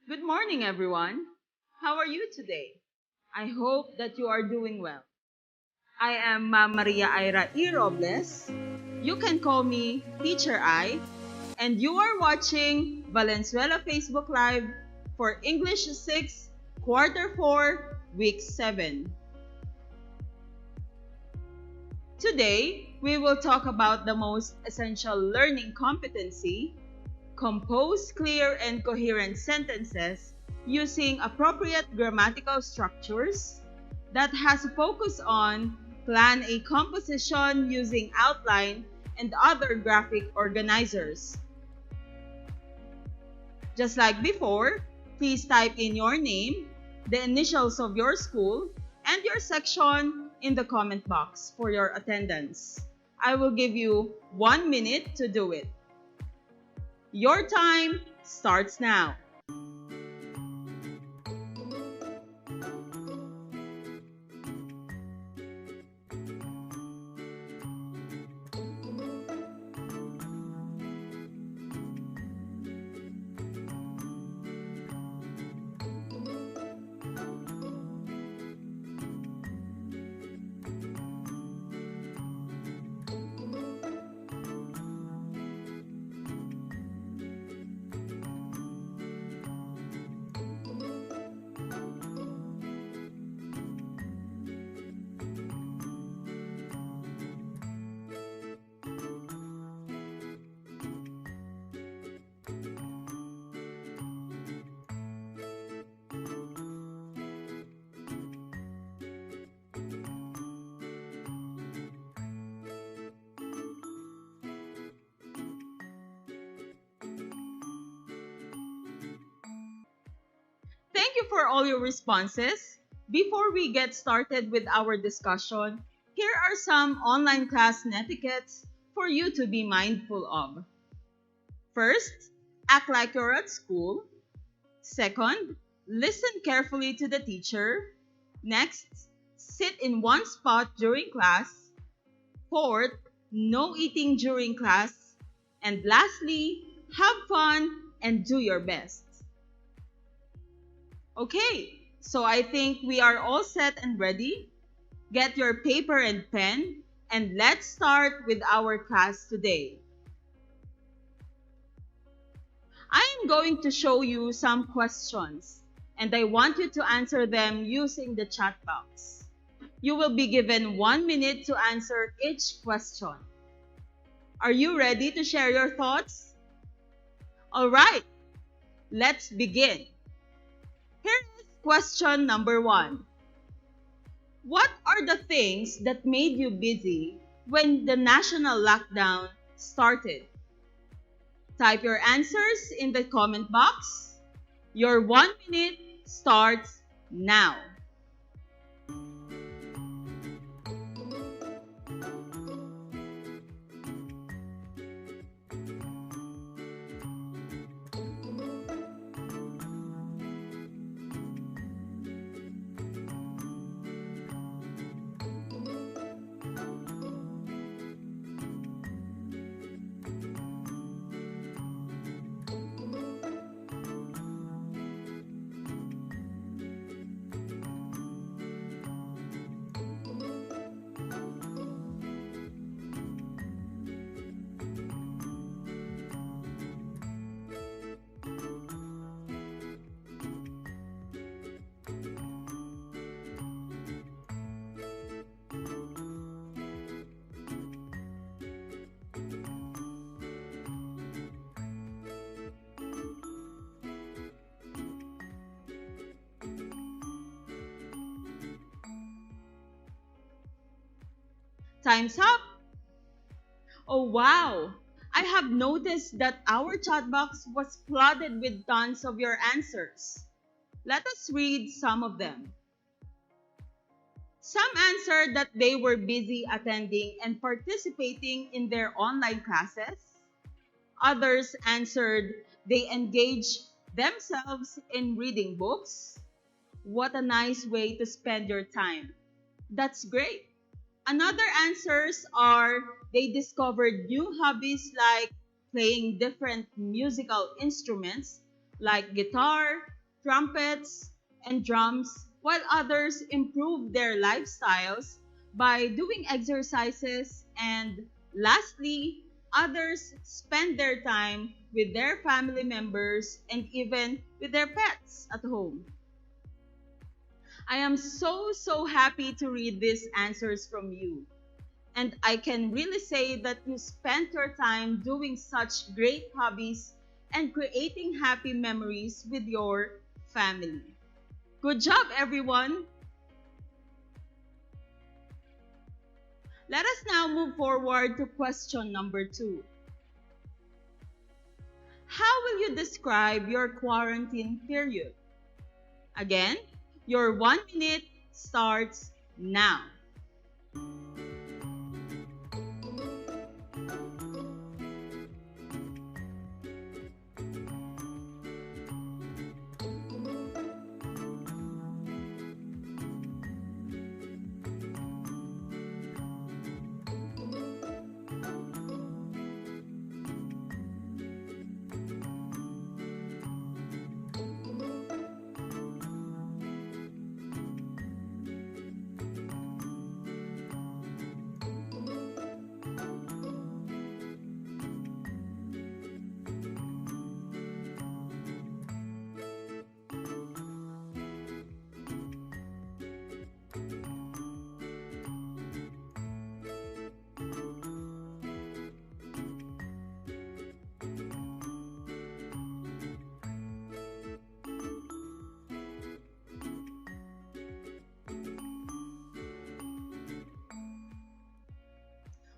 Good morning, everyone. How are you today? I hope that you are doing well. I am Maria Ira E. Robles. You can call me Teacher I, and you are watching Valenzuela Facebook Live for English 6, Quarter 4, Week 7. Today, we will talk about the most essential learning competency: compose clear and coherent sentences using appropriate grammatical structures, that has a focus on plan a composition using outline and other graphic organizers. Just like before, please type in your name, the initials of your school, and your section in the comment box for your attendance. I will give you 1 minute to do it. Your time starts now. Thank you for all your responses. Before we get started with our discussion, here are some online class etiquettes for you to be mindful of. First, act like you're at school. Second, listen carefully to the teacher. Next, sit in one spot during class. Fourth, no eating during class. And lastly, have fun and do your best. Okay, so I think we are all set and ready. Get your paper and pen, and let's start with our class today. I am going to show you some questions, and I want you to answer them using the chat box. You will be given 1 minute to answer each question. Are you ready to share your thoughts? All right, let's begin. Here is question number 1. What are the things that made you busy when the national lockdown started? Type your answers in the comment box. Your 1 minute starts now. Time's up. Oh wow! I have noticed that our chat box was flooded with tons of your answers. Let us read some of them. Some answered that they were busy attending and participating in their online classes. Others answered they engage themselves in reading books. What a nice way to spend your time. That's great. Another answers are they discovered new hobbies like playing different musical instruments like guitar, trumpets, and drums, while others improve their lifestyles by doing exercises, and lastly, others spend their time with their family members and even with their pets at home. I am so happy to read these answers from you. And I can really say that you spent your time doing such great hobbies and creating happy memories with your family. Good job, everyone! Let us now move forward to question number 2. How will you describe your quarantine period? Again, your 1 minute starts now.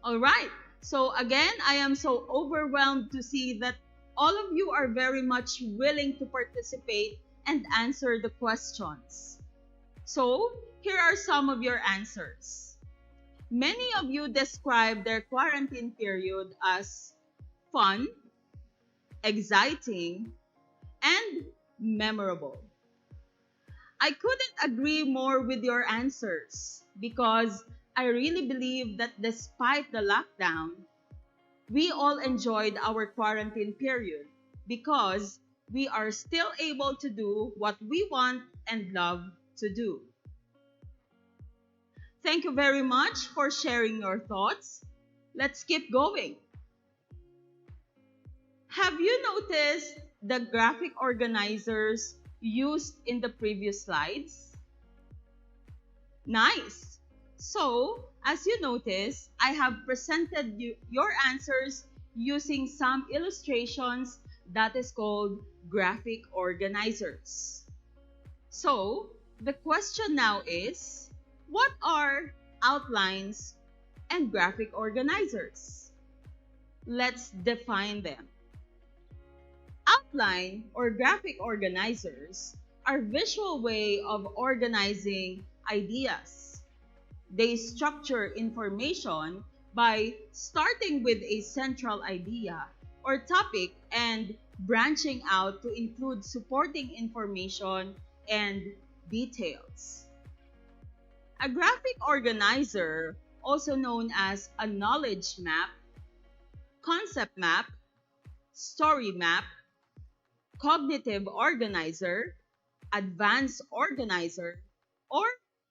All right. So again, I am so overwhelmed to see that all of you are very much willing to participate and answer the questions. So here are some of your answers. Many of you describe their quarantine period as fun, exciting, and memorable. I couldn't agree more with your answers because I really believe that despite the lockdown, we all enjoyed our quarantine period because we are still able to do what we want and love to do. Thank you very much for sharing your thoughts. Let's keep going. Have you noticed the graphic organizers used in the previous slides? Nice! So, as you notice, I have presented your answers using some illustrations that is called graphic organizers. So, the question now is, what are outlines and graphic organizers? Let's define them. Outline or graphic organizers are visual way of organizing ideas. They structure information by starting with a central idea or topic and branching out to include supporting information and details. A graphic organizer, also known as a knowledge map, concept map, story map, cognitive organizer, advanced organizer, or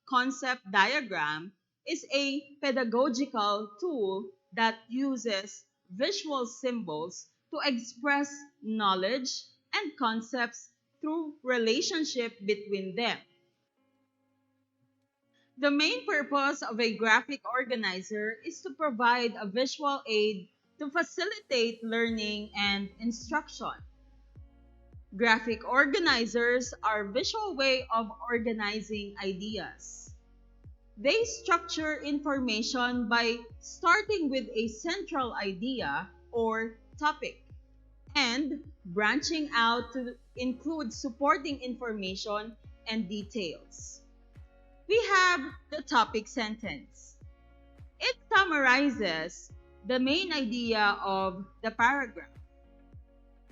concept diagram is a pedagogical tool that uses visual symbols to express knowledge and concepts through relationship between them. The main purpose of a graphic organizer is to provide a visual aid to facilitate learning and instruction. Graphic organizers are a visual way of organizing ideas. They structure information by starting with a central idea or topic and branching out to include supporting information and details. We have the topic sentence. It summarizes the main idea of the paragraph,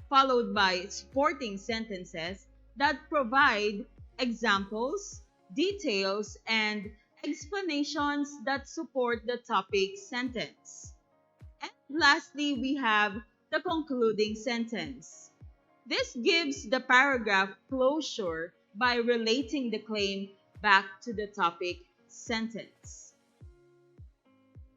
followed by supporting sentences that provide examples, details, and explanations that support the topic sentence. And lastly, we have the concluding sentence. This gives the paragraph closure by relating the claim back to the topic sentence.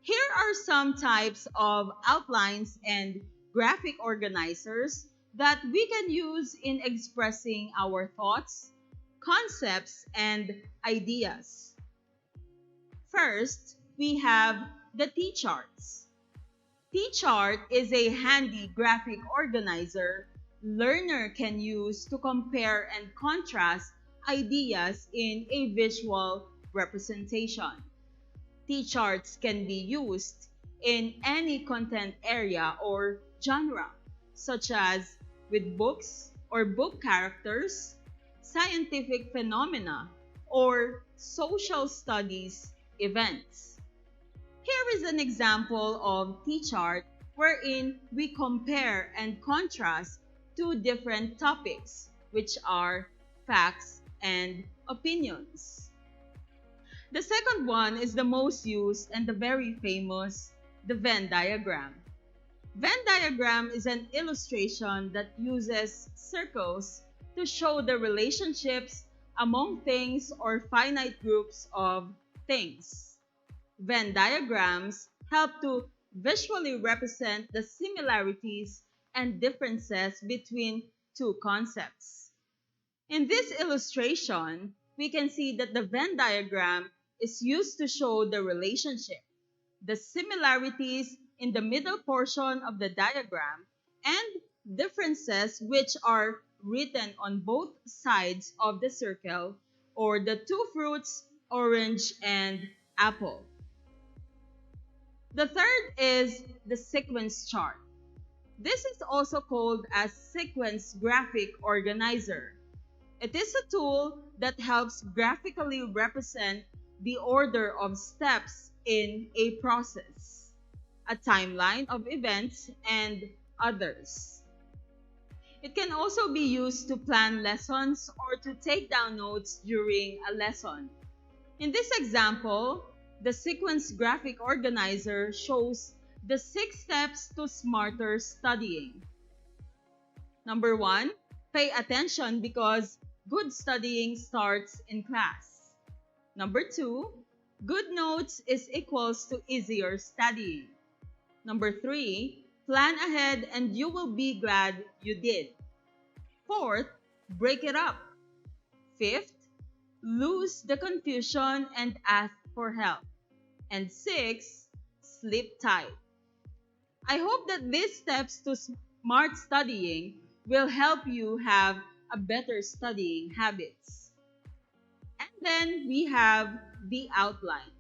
Here are some types of outlines and graphic organizers that we can use in expressing our thoughts, concepts, and ideas. First, we have the T-charts. T-chart is a handy graphic organizer learner can use to compare and contrast ideas in a visual representation. T-charts can be used in any content area or genre, such as with books or book characters, scientific phenomena, or social studies events. Here is an example of T-chart wherein we compare and contrast two different topics, which are facts and opinions. The second one is the most used and the very famous, the Venn diagram. Venn diagram is an illustration that uses circles to show the relationships among things or finite groups of things. Venn diagrams help to visually represent the similarities and differences between two concepts. In this illustration, we can see that the Venn diagram is used to show the relationship, the similarities in the middle portion of the diagram, and differences which are written on both sides of the circle, or the two fruits, orange and apple. The third is the sequence chart. This is also called as sequence graphic organizer. It is a tool that helps graphically represent the order of steps in a process, a timeline of events, and others. It can also be used to plan lessons or to take down notes during a lesson. In this example, the sequence graphic organizer shows the 6 steps to smarter studying. Number 1, pay attention because good studying starts in class. Number 2, good notes is equals to easier studying. Number 3, plan ahead and you will be glad you did. Fourth, break it up. Fifth, lose the confusion and ask for help. And sixth, sleep tight. I hope that these steps to smart studying will help you have a better studying habits. And then we have the outline.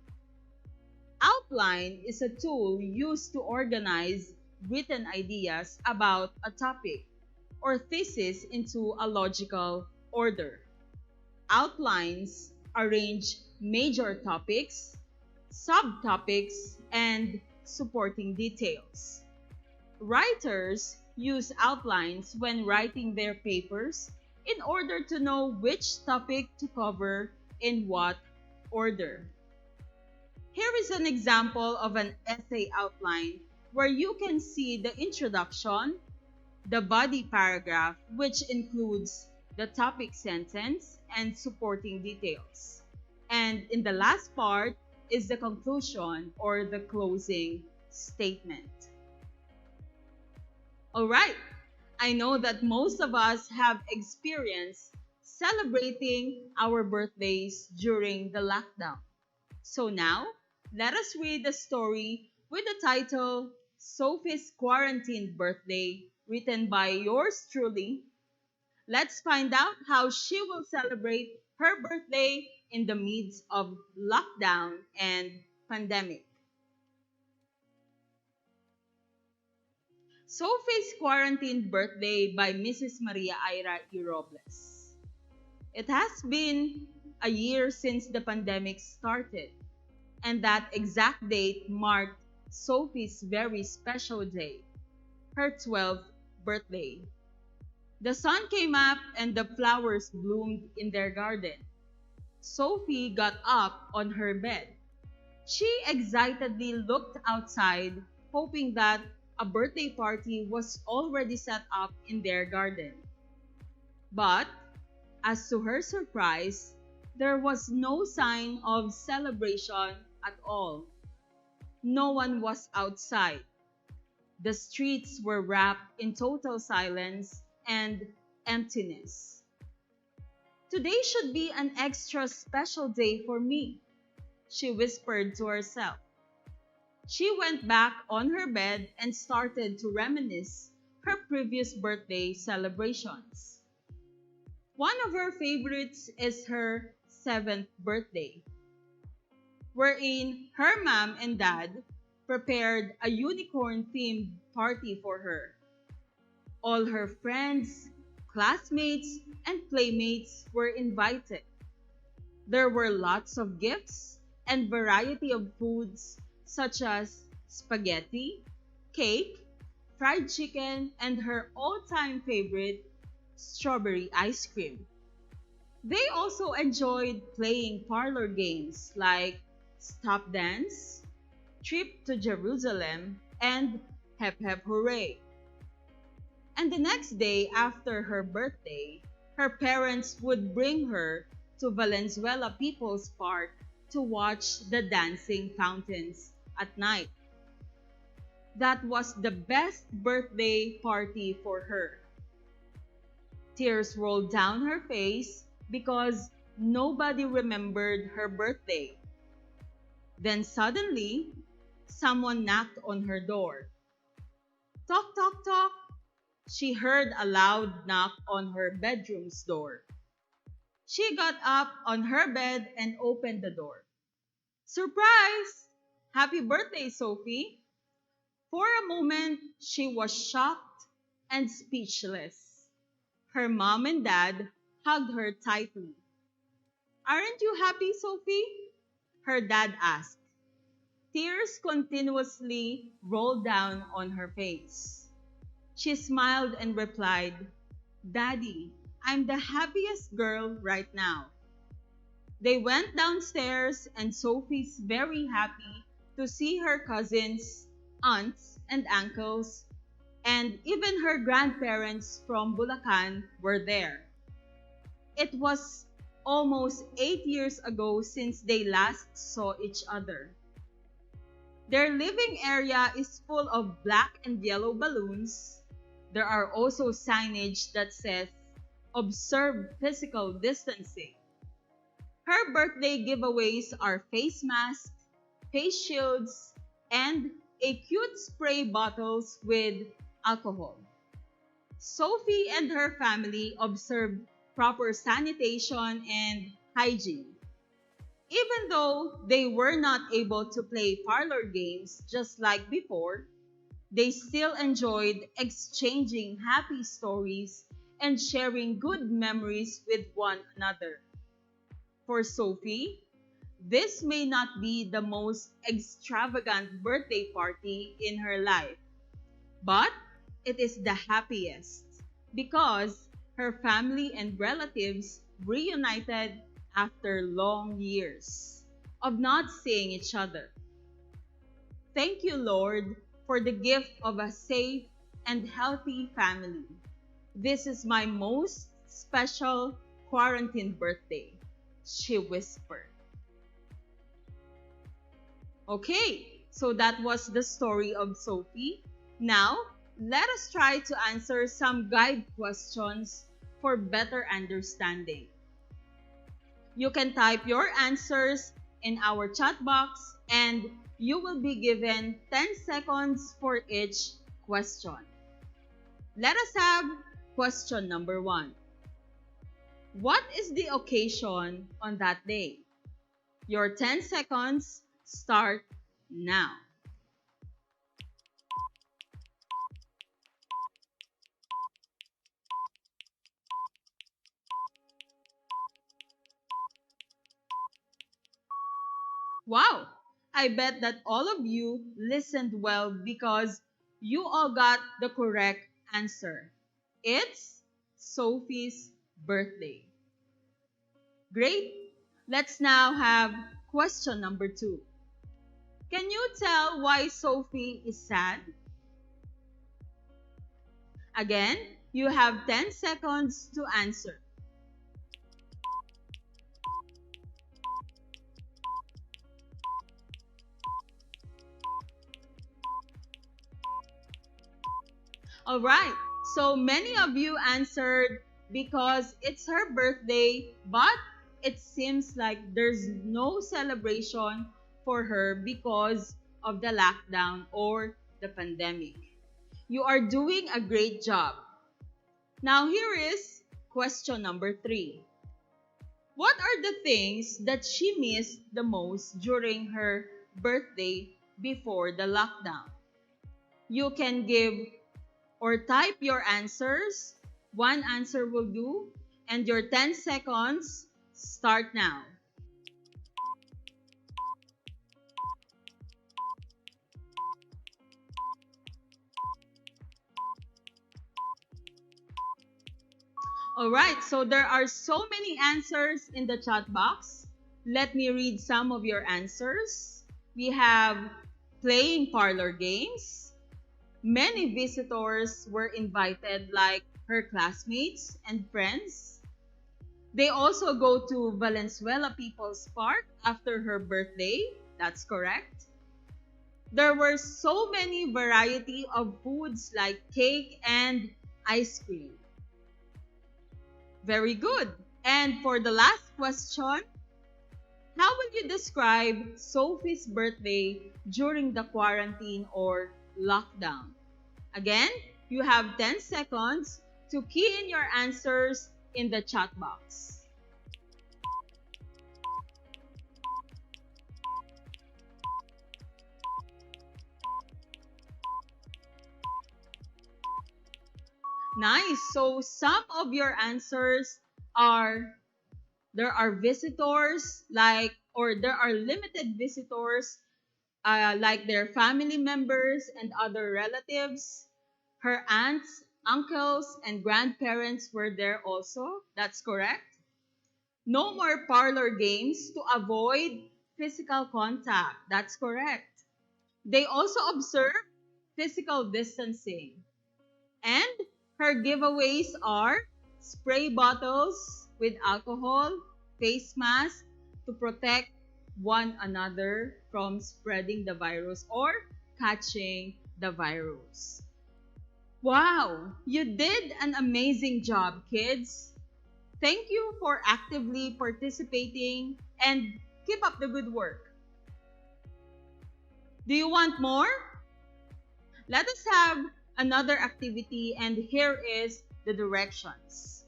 Outline is a tool used to organize written ideas about a topic or thesis into a logical order. Outlines arrange major topics, subtopics, and supporting details. Writers use outlines when writing their papers in order to know which topic to cover in what order. Here is an example of an essay outline where you can see the introduction, the body paragraph, which includes the topic sentence and supporting details. And in the last part is the conclusion or the closing statement. Alright, I know that most of us have experienced celebrating our birthdays during the lockdown. So now, let us read the story with the title Sophie's Quarantined Birthday, written by yours truly. Let's find out how she will celebrate her birthday in the midst of lockdown and pandemic. Sophie's Quarantined Birthday by Mrs. Maria Ira E. Robles. It has been a year since the pandemic started, and that exact date marked Sophie's very special day, her 12th birthday. The sun came up and the flowers bloomed in their garden. Sophie got up on her bed. She excitedly looked outside, hoping that a birthday party was already set up in their garden. But, as to her surprise, there was no sign of celebration at all. No one was outside. The streets were wrapped in total silence and emptiness. Today should be an extra special day for me, she whispered to herself. She went back on her bed and started to reminisce her previous birthday celebrations. One of her favorites is her seventh birthday, wherein her mom and dad prepared a unicorn themed party for her. All her friends, classmates, and playmates were invited. There were lots of gifts and variety of foods such as spaghetti, cake, fried chicken, and her all-time favorite, strawberry ice cream. They also enjoyed playing parlor games like Stop Dance, Trip to Jerusalem, and Hep Hep Hooray. And the next day after her birthday, her parents would bring her to Valenzuela People's Park to watch the dancing fountains at night. That was the best birthday party for her. Tears rolled down her face because nobody remembered her birthday. Then suddenly, someone knocked on her door. Tock, tock, tock. She heard a loud knock on her bedroom's door. She got up on her bed and opened the door. Surprise! Happy birthday, Sophie! For a moment, she was shocked and speechless. Her mom and dad hugged her tightly. Aren't you happy, Sophie? Her dad asked. Tears continuously rolled down on her face. She smiled and replied, Daddy, I'm the happiest girl right now. They went downstairs and Sophie's very happy to see her cousins, aunts, and uncles, and even her grandparents from Bulacan were there. It was almost 8 years ago since they last saw each other. Their living area is full of black and yellow balloons. There are also signage that says, Observe physical distancing. Her birthday giveaways are face masks, face shields, and a cute spray bottles with alcohol. Sophie and her family observed proper sanitation and hygiene. Even though they were not able to play parlor games just like before, they still enjoyed exchanging happy stories and sharing good memories with one another. For Sophie, this may not be the most extravagant birthday party in her life, but it is the happiest because her family and relatives reunited after long years of not seeing each other. Thank you, Lord, for the gift of a safe and healthy family. This is my most special quarantine birthday, she whispered. Okay, so that was the story of Sophie. Now, let us try to answer some guide questions for better understanding. You can type your answers in our chat box and you will be given 10 seconds for each question. Let us have question number 1. What is the occasion on that day? Your 10 seconds start now. Wow! I bet that all of you listened well because you all got the correct answer. It's Sophie's birthday. Great! Let's now have question number 2. Can you tell why Sophie is sad? Again, You have 10 seconds to answer. All right. So many of you answered because it's her birthday, but it seems like there's no celebration for her because of the lockdown or the pandemic. You are doing a great job. Now, here is question number 3. What are the things that she missed the most during her birthday before the lockdown? You can give or type your answers. One answer will do, and your 10 seconds start now. All right, so there are so many answers in the chat box. Let me read some of your answers. We have playing parlor games. Many visitors were invited, like her classmates and friends. They also go to Valenzuela People's Park after her birthday. That's correct. There were so many variety of foods like cake and ice cream. Very good. And for the last question, how will you describe Sophie's birthday during the quarantine or lockdown? Again, you have 10 seconds to key in your answers in the chat box. Nice. So some of your answers are there are visitors like or there are limited visitors like their family members and other relatives. Her aunts, uncles, and grandparents were there also. That's correct. No more parlor games to avoid physical contact. That's correct. They also observe physical distancing. And her giveaways are spray bottles with alcohol, face masks to protect one another from spreading the virus or catching the virus. Wow, you did an amazing job, kids. Thank you for actively participating and keep up the good work. Do you want more? Let us have another activity, and here is the directions.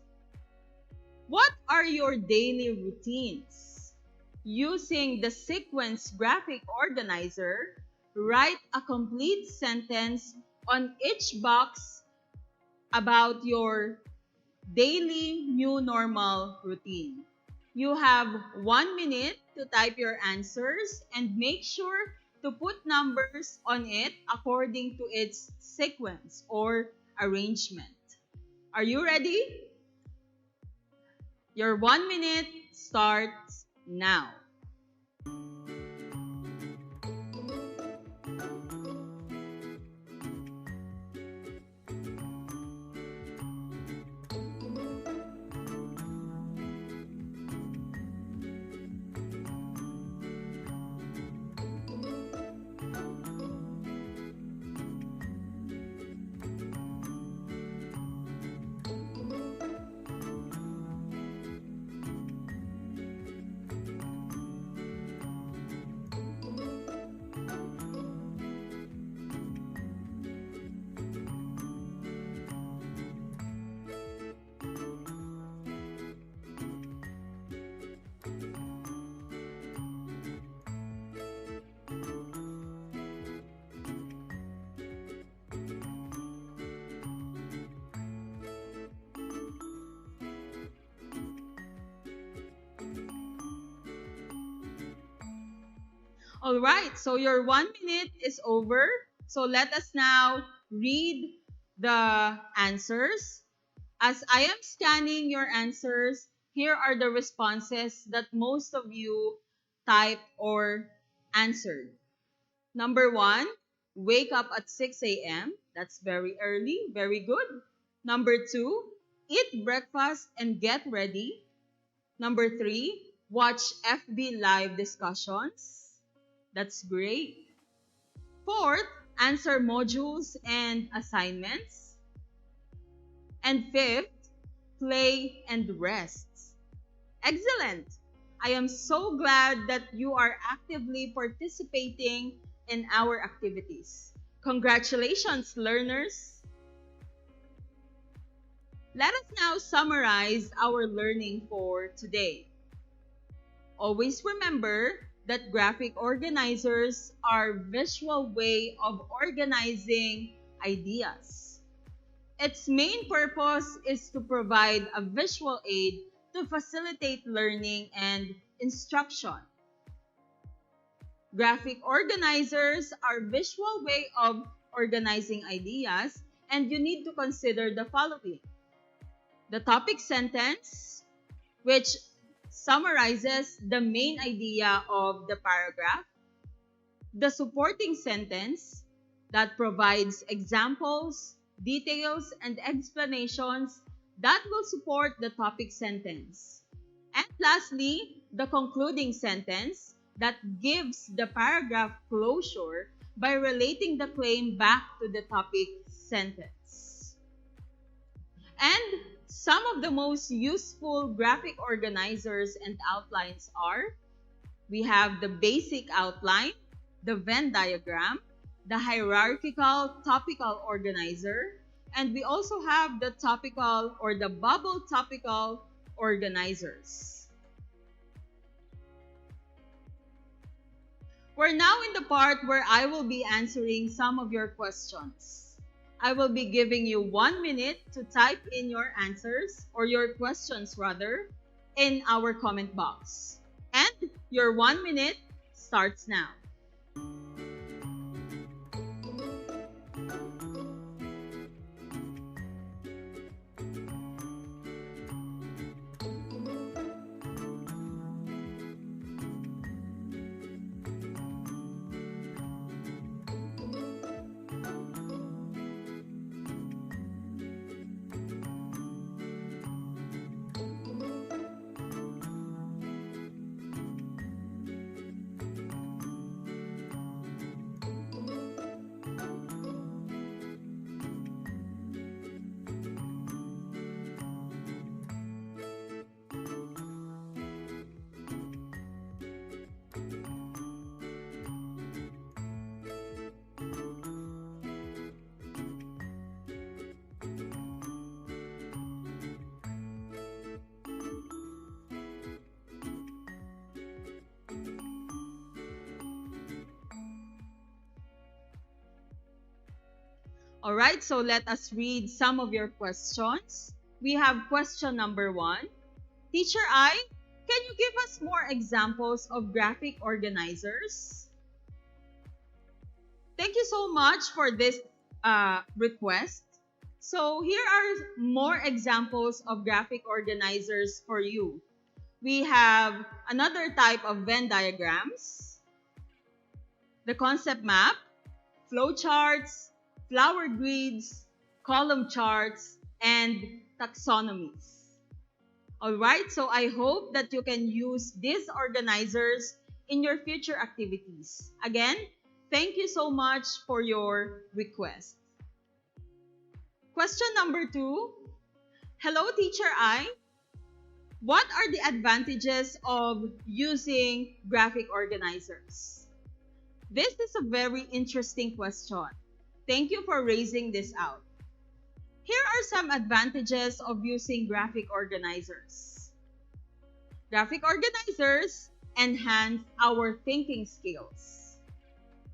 What are your daily routines? Using the sequence graphic organizer, write a complete sentence on each box about your daily new normal routine. You have 1 minute to type your answers and make sure to put numbers on it according to its sequence or arrangement. Are you ready? Your 1 minute starts now. All right, so your 1 minute is over. So let us now read the answers. As I am scanning your answers, here are the responses that most of you typed or answered. Number 1, wake up at 6 a.m. That's very early, very good. Number 2, eat breakfast and get ready. Number 3, watch FB live discussions. That's great. Fourth, answer modules and assignments. And fifth, play and rest. Excellent! I am so glad that you are actively participating in our activities. Congratulations, learners! Let us now summarize our learning for today. Always remember that graphic organizers are visual way of organizing ideas. Its main purpose is to provide a visual aid to facilitate learning and instruction. Graphic organizers are visual way of organizing ideas, and you need to consider the following. The topic sentence, which summarizes the main idea of the paragraph. The supporting sentence that provides examples, details, and explanations that will support the topic sentence. And lastly, the concluding sentence that gives the paragraph closure by relating the claim back to the topic sentence. And some of the most useful graphic organizers and outlines are, we have the basic outline, the Venn diagram, the hierarchical topical organizer, and we also have the topical or the bubble topical organizers. We're now in the part where I will be answering some of your questions. I will be giving you 1 minute to type in your answers, or your questions rather, in our comment box. And your 1 minute starts now. Alright, so let us read some of your questions. We have question number 1. Teacher I, can you give us more examples of graphic organizers? Thank you so much for this request. So here are more examples of graphic organizers for you. We have another type of Venn diagrams, the concept map, flowcharts, flower grids, column charts, and taxonomies. Alright, so I hope that you can use these organizers in your future activities. Again, thank you so much for your request. Question number 2. Hello, Teacher I. What are the advantages of using graphic organizers? This is a very interesting question. Thank you for raising this out. Here are some advantages of using graphic organizers. Graphic organizers enhance our thinking skills.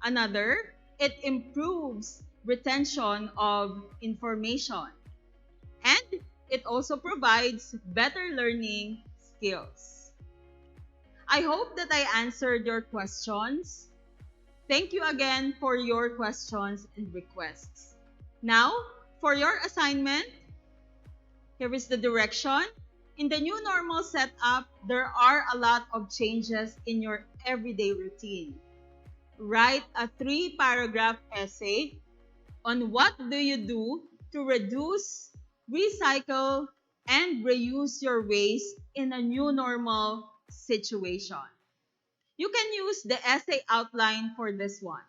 Another, it improves retention of information. And it also provides better learning skills. I hope that I answered your questions. Thank you again for your questions and requests. Now, for your assignment, here is the direction. In the new normal setup, there are a lot of changes in your everyday routine. Write a 3-paragraph essay on what do you do to reduce recycle, and reuse your waste in a new normal situation. You can use the essay outline for this one.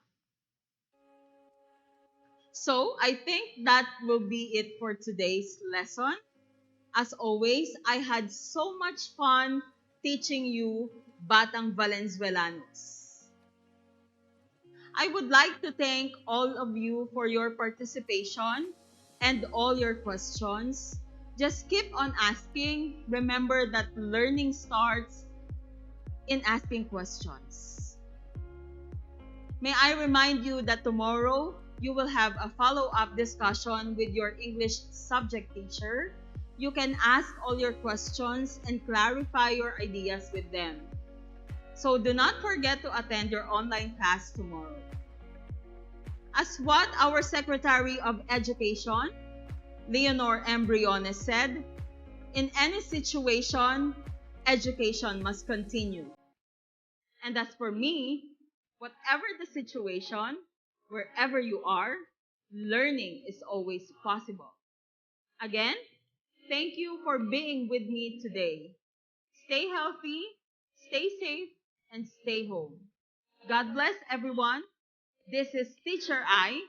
So I think that will be it for today's lesson. As always, I had so much fun teaching you Batang Valenzuelanos. I would like to thank all of you for your participation and all your questions. Just keep on asking. Remember that learning starts in asking questions. May I remind you that tomorrow you will have a follow-up discussion with your English subject teacher. You can ask all your questions and clarify your ideas with them. So do not forget to attend your online class tomorrow. As what our Secretary of Education, Leonor M. Briones, said, in any situation, education must continue. And as for me, whatever the situation, wherever you are, learning is always possible. Again, thank you for being with me today. Stay healthy, stay safe, and stay home. God bless everyone. This is Teacher I,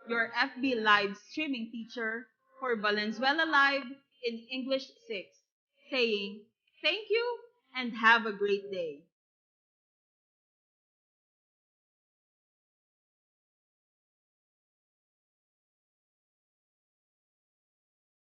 your FB Live streaming teacher for Valenzuela Live in English 6, saying thank you and have a great day.